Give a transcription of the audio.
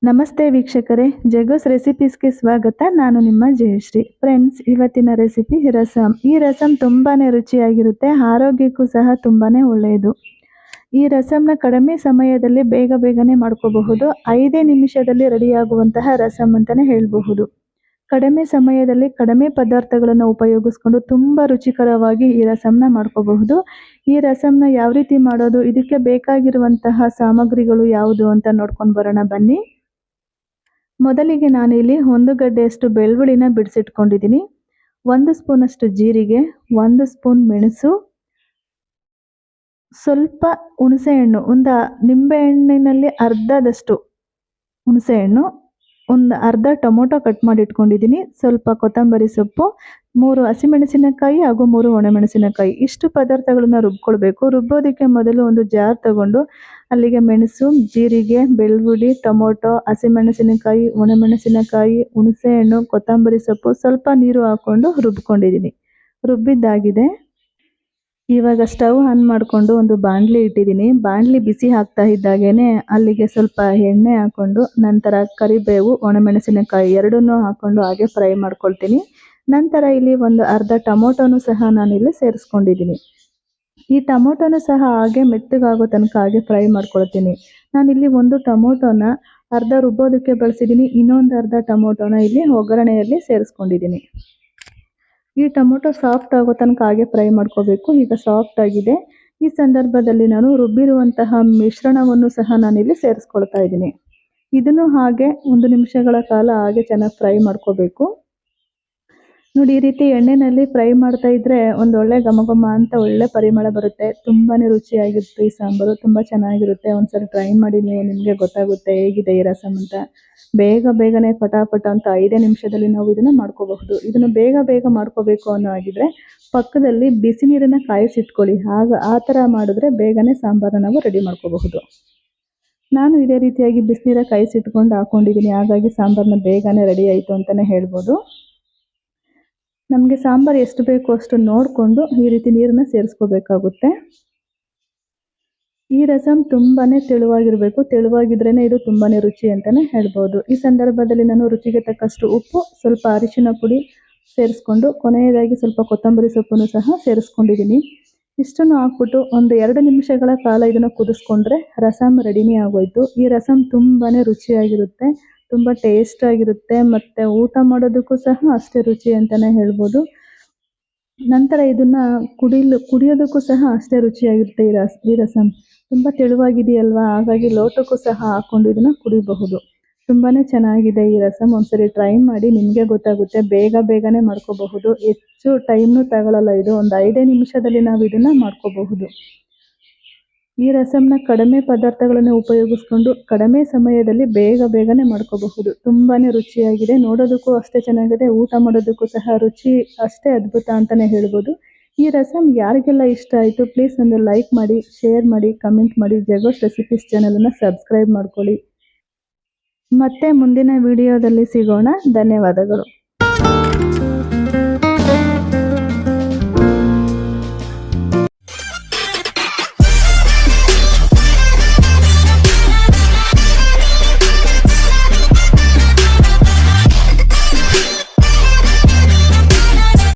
ನಮಸ್ತೆ ವೀಕ್ಷಕರೇ, ಜಗ್ಗೂಸ್ ರೆಸಿಪೀಸ್ಗೆ ಸ್ವಾಗತ. ನಾನು ನಿಮ್ಮ ಜಯಶ್ರೀ. ಫ್ರೆಂಡ್ಸ್, ಇವತ್ತಿನ ರೆಸಿಪಿ ರಸಮ್. ಈ ರಸಮ್ ತುಂಬಾನೇ ರುಚಿಯಾಗಿರುತ್ತೆ, ಆರೋಗ್ಯಕ್ಕೂ ಸಹ ತುಂಬಾನೇ ಒಳ್ಳೆಯದು. ಈ ರಸಮ್ನ ಕಡಿಮೆ ಸಮಯದಲ್ಲಿ ಬೇಗನೆ ಮಾಡ್ಕೋಬಹುದು. 5 ನಿಮಿಷದಲ್ಲಿ ರೆಡಿಯಾಗುವಂತಹ ರಸಮ್ ಅಂತಾನೆ ಹೇಳಬಹುದು. ಕಡಿಮೆ ಸಮಯದಲ್ಲಿ ಕಡಿಮೆ ಪದಾರ್ಥಗಳನ್ನು ಉಪಯೋಗಿಸ್ಕೊಂಡು ತುಂಬ ರುಚಿಕರವಾಗಿ ಈ ರಸಮ್ನ ಮಾಡ್ಕೋಬಹುದು. ಈ ರಸಮ್ನ ಯಾವ ರೀತಿ ಮಾಡೋದು, ಇದಕ್ಕೆ ಬೇಕಾಗಿರುವಂತಹ ಸಾಮಗ್ರಿಗಳು ಯಾವುದು ಅಂತ ನೋಡ್ಕೊಂಡು ಬರೋಣ ಬನ್ನಿ. ಮೊದಲಿಗೆ ನಾನಿಲ್ಲಿ 1 ಗಡ್ಡೆಯಷ್ಟು ಬೆಳ್ಳುಳ್ಳಿನ ಬಿಡಿಸಿಟ್ಕೊಂಡಿದ್ದೀನಿ. 1 ಸ್ಪೂನಷ್ಟು ಜೀರಿಗೆ, 1 ಸ್ಪೂನ್ ಮೆಣಸು, ಸ್ವಲ್ಪ ಹುಣಸೆಹಣ್ಣು, ಒಂದು ನಿಂಬೆಹಣ್ಣಿನಲ್ಲಿ ಅರ್ಧದಷ್ಟು ಹುಣಸೆಹಣ್ಣು, ಒಂದು ಅರ್ಧ ಟೊಮೊಟೊ ಕಟ್ ಮಾಡಿ ಇಟ್ಕೊಂಡಿದ್ದೀನಿ, ಸ್ವಲ್ಪ ಕೊತ್ತಂಬರಿ ಸೊಪ್ಪು, 3 ಹಸಿಮೆಣಸಿನಕಾಯಿ ಹಾಗೂ 3 ಒಣಮೆಣಸಿನಕಾಯಿ. ಇಷ್ಟು ಪದಾರ್ಥಗಳನ್ನ ರುಬ್ಕೊಳ್ಬೇಕು. ರುಬ್ಬೋದಕ್ಕೆ ಮೊದಲು ಒಂದು ಜಾರ್ ತಗೊಂಡು ಅಲ್ಲಿಗೆ ಮೆಣಸು, ಜೀರಿಗೆ, ಬೆಳ್ಳುಳ್ಳಿ, ಟೊಮೊಟೊ, ಹಸಿಮೆಣಸಿನಕಾಯಿ, ಒಣಮೆಣಸಿನಕಾಯಿ, ಹುಣಸೆಹಣ್ಣು, ಕೊತ್ತಂಬರಿ ಸೊಪ್ಪು, ಸ್ವಲ್ಪ ನೀರು ಹಾಕ್ಕೊಂಡು ರುಬ್ಕೊಂಡಿದ್ದೀನಿ. ರುಬ್ಬಿದ್ದಾಗಿದೆ. ಇವಾಗ ಸ್ಟವ್ ಆನ್ ಮಾಡಿಕೊಂಡು ಒಂದು ಬಾಣಲಿ ಇಟ್ಟಿದ್ದೀನಿ. ಬಾಣಲಿ ಬಿಸಿ ಆಗ್ತಾ ಇದ್ದಾಗೇನೆ ಅಲ್ಲಿಗೆ ಸ್ವಲ್ಪ ಎಣ್ಣೆ ಹಾಕ್ಕೊಂಡು, ನಂತರ ಕರಿಬೇವು, ಒಣಮೆಣಸಿನಕಾಯಿ ಎರಡನ್ನೂ ಹಾಕ್ಕೊಂಡು ಹಾಗೆ ಫ್ರೈ ಮಾಡ್ಕೊಳ್ತೀನಿ. ನಂತರ ಇಲ್ಲಿ ಒಂದು ಅರ್ಧ ಟೊಮೊಟೊನೂ ಸಹ ನಾನಿಲ್ಲಿ ಸೇರಿಸ್ಕೊಂಡಿದ್ದೀನಿ. ಈ ಟೊಮೊಟೊನೂ ಸಹ ಹಾಗೆ ಮೆತ್ತಗಾಗೋ ತನಕ ಹಾಗೆ ಫ್ರೈ ಮಾಡ್ಕೊಳ್ತೀನಿ. ನಾನಿಲ್ಲಿ ಒಂದು ಟೊಮೊಟೊನ ಅರ್ಧ ರುಬ್ಬೋದಕ್ಕೆ ಬಳಸಿದ್ದೀನಿ, ಇನ್ನೊಂದು ಅರ್ಧ ಟೊಮೊಟೊನ ಇಲ್ಲಿ ಒಗ್ಗರಣೆಯಲ್ಲಿ ಸೇರಿಸ್ಕೊಂಡಿದ್ದೀನಿ. ಈ ಟೊಮೊಟೊ ಸಾಫ್ಟ್ ಆಗೋ ತನಕ ಹಾಗೆ ಫ್ರೈ ಮಾಡ್ಕೋಬೇಕು. ಈಗ ಸಾಫ್ಟ್ ಆಗಿದೆ. ಈ ಸಂದರ್ಭದಲ್ಲಿ ನಾನು ರುಬ್ಬಿರುವಂತಹ ಮಿಶ್ರಣವನ್ನು ಸಹ ನಾನಿಲ್ಲಿ ಸೇರಿಸ್ಕೊಳ್ತಾ ಇದ್ದೀನಿ. ಇದನ್ನು ಹಾಗೆ 1 ನಿಮಿಷಗಳ ಕಾಲ ಹಾಗೆ ಚೆನ್ನಾಗಿ ಫ್ರೈ ಮಾಡ್ಕೋಬೇಕು. ನೋಡಿ, ಈ ರೀತಿ ಎಣ್ಣೆಯಲ್ಲಿ ಫ್ರೈ ಮಾಡ್ತಾ ಇದ್ರೆ ಒಂದು ಒಳ್ಳೆ ಘಮ ಅಂತ ಒಳ್ಳೆ ಪರಿಮಳ ಬರುತ್ತೆ. ತುಂಬಾನೇ ರುಚಿಯಾಗಿರುತ್ತೆ. ಈ ಸಾಂಬಾರು ತುಂಬ ಚೆನ್ನಾಗಿರುತ್ತೆ. ಒಂದ್ಸರಿ ಟ್ರೈ ಮಾಡಿ, ನಿಮಗೆ ಗೊತ್ತಾಗುತ್ತೆ ಹೇಗಿದೆ ಈ ರಸಮ್ ಅಂತ. ಬೇಗನೆ ಫಟಾಫಟ ಅಂತ 5 ನಿಮಿಷದಲ್ಲಿ ನಾವು ಇದನ್ನು ಮಾಡ್ಕೋಬಹುದು. ಇದನ್ನು ಬೇಗ ಮಾಡ್ಕೋಬೇಕು ಅನ್ನೋ ಆಗಿದ್ರೆ ಪಕ್ಕದಲ್ಲಿ ಬಿಸಿ ನೀರನ್ನು ಕಾಯಿಸಿಟ್ಕೊಳ್ಳಿ. ಆಗ ಆ ಥರ ಮಾಡಿದ್ರೆ ಬೇಗನೆ ಸಾಂಬಾರನ್ನ ನಾವು ರೆಡಿ ಮಾಡ್ಕೋಬಹುದು. ನಾನು ಇದೇ ರೀತಿಯಾಗಿ ಬಿಸಿನೀರ ಕಾಯಿಸಿಟ್ಕೊಂಡು ಹಾಕೊಂಡಿದ್ದೀನಿ. ಹಾಗಾಗಿ ಸಾಂಬಾರನ್ನ ಬೇಗನೆ ರೆಡಿ ಆಯಿತು ಅಂತಲೇ ಹೇಳ್ಬೋದು. ನಮಗೆ ಸಾಂಬಾರು ಎಷ್ಟು ಬೇಕೋ ಅಷ್ಟು ನೋಡಿಕೊಂಡು ಈ ರೀತಿ ನೀರನ್ನು ಸೇರಿಸ್ಕೋಬೇಕಾಗುತ್ತೆ. ಈ ರಸಮ್ ತುಂಬಾನೇ ತೆಳುವಾಗಿರಬೇಕು. ತೆಳುವಾಗಿದ್ರೇ ಇದು ತುಂಬಾನೇ ರುಚಿ ಅಂತಲೇ ಹೇಳ್ಬೋದು. ಈ ಸಂದರ್ಭದಲ್ಲಿ ನಾನು ರುಚಿಗೆ ತಕ್ಕಷ್ಟು ಉಪ್ಪು, ಸ್ವಲ್ಪ ಅರಿಶಿನ ಪುಡಿ ಸೇರಿಸ್ಕೊಂಡು, ಕೊನೆಯದಾಗಿ ಸ್ವಲ್ಪ ಕೊತ್ತಂಬರಿ ಸೊಪ್ಪನ್ನು ಸಹ ಸೇರಿಸ್ಕೊಂಡಿದ್ದೀನಿ. ಇಷ್ಟನ್ನು ಹಾಕ್ಬಿಟ್ಟು ಒಂದು 2 ನಿಮಿಷಗಳ ಕಾಲ ಇದನ್ನು ಕುದಿಸ್ಕೊಂಡ್ರೆ ರಸಮ್ ರೆಡಿನೇ ಆಗೋಯ್ತು. ಈ ರಸಮ್ ತುಂಬಾನೇ ರುಚಿಯಾಗಿರುತ್ತೆ, ತುಂಬ ಟೇಸ್ಟ್ ಆಗಿರುತ್ತೆ, ಮತ್ತು ಊಟ ಮಾಡೋದಕ್ಕೂ ಸಹ ಅಷ್ಟೇ ರುಚಿ ಅಂತಲೇ ಹೇಳ್ಬೋದು. ನಂತರ ಇದನ್ನು ಕುಡಿಯೋದಕ್ಕೂ ಸಹ ಅಷ್ಟೇ ರುಚಿಯಾಗಿರುತ್ತೆ. ಈ ರಸಮ್ ತುಂಬ ತೆಳುವಾಗಿದೆಯಲ್ವಾ, ಹಾಗಾಗಿ ಲೋಟಕ್ಕೂ ಸಹ ಹಾಕ್ಕೊಂಡು ಇದನ್ನು ಕುಡಿಬಹುದು. ತುಂಬಾ ಚೆನ್ನಾಗಿದೆ ಈ ರಸಮ್. ಒಂದ್ಸರಿ ಟ್ರೈ ಮಾಡಿ, ನಿಮಗೆ ಗೊತ್ತಾಗುತ್ತೆ. ಬೇಗನೆ ಮಾಡ್ಕೋಬಹುದು. ಹೆಚ್ಚು ಟೈಮ್ನೂ ತಗೊಳ್ಳಲ್ಲ. ಇದು ಒಂದು 5 ನಿಮಿಷದಲ್ಲಿ ನಾವು ಇದನ್ನು ಮಾಡ್ಕೋಬಹುದು. ಈ ರಸಮ್ನ ಕಡಿಮೆ ಪದಾರ್ಥಗಳನ್ನು ಉಪಯೋಗಿಸ್ಕೊಂಡು ಕಡಿಮೆ ಸಮಯದಲ್ಲಿ ಬೇಗನೆ ಮಾಡ್ಕೋಬಹುದು. ತುಂಬಾನೇ ರುಚಿಯಾಗಿದೆ. ನೋಡೋದಕ್ಕೂ ಅಷ್ಟೇ ಚೆನ್ನಾಗಿದೆ, ಊಟ ಮಾಡೋದಕ್ಕೂ ಸಹ ರುಚಿ ಅಷ್ಟೇ ಅದ್ಭುತ ಅಂತಲೇ ಹೇಳ್ಬೋದು. ಈ ರಸಮ್ ಯಾರಿಗೆಲ್ಲ ಇಷ್ಟ ಆಯಿತು, ಪ್ಲೀಸ್ ಒಂದು ಲೈಕ್ ಮಾಡಿ, ಶೇರ್ ಮಾಡಿ, ಕಮೆಂಟ್ ಮಾಡಿ. ಜಗ್ಗೂಸ್ ರೆಸಿಪೀಸ್ ಚಾನಲನ್ನು ಸಬ್ಸ್ಕ್ರೈಬ್ ಮಾಡ್ಕೊಳ್ಳಿ. ಮತ್ತೆ ಮುಂದಿನ ವಿಡಿಯೋದಲ್ಲಿ ಸಿಗೋಣ. ಧನ್ಯವಾದಗಳು.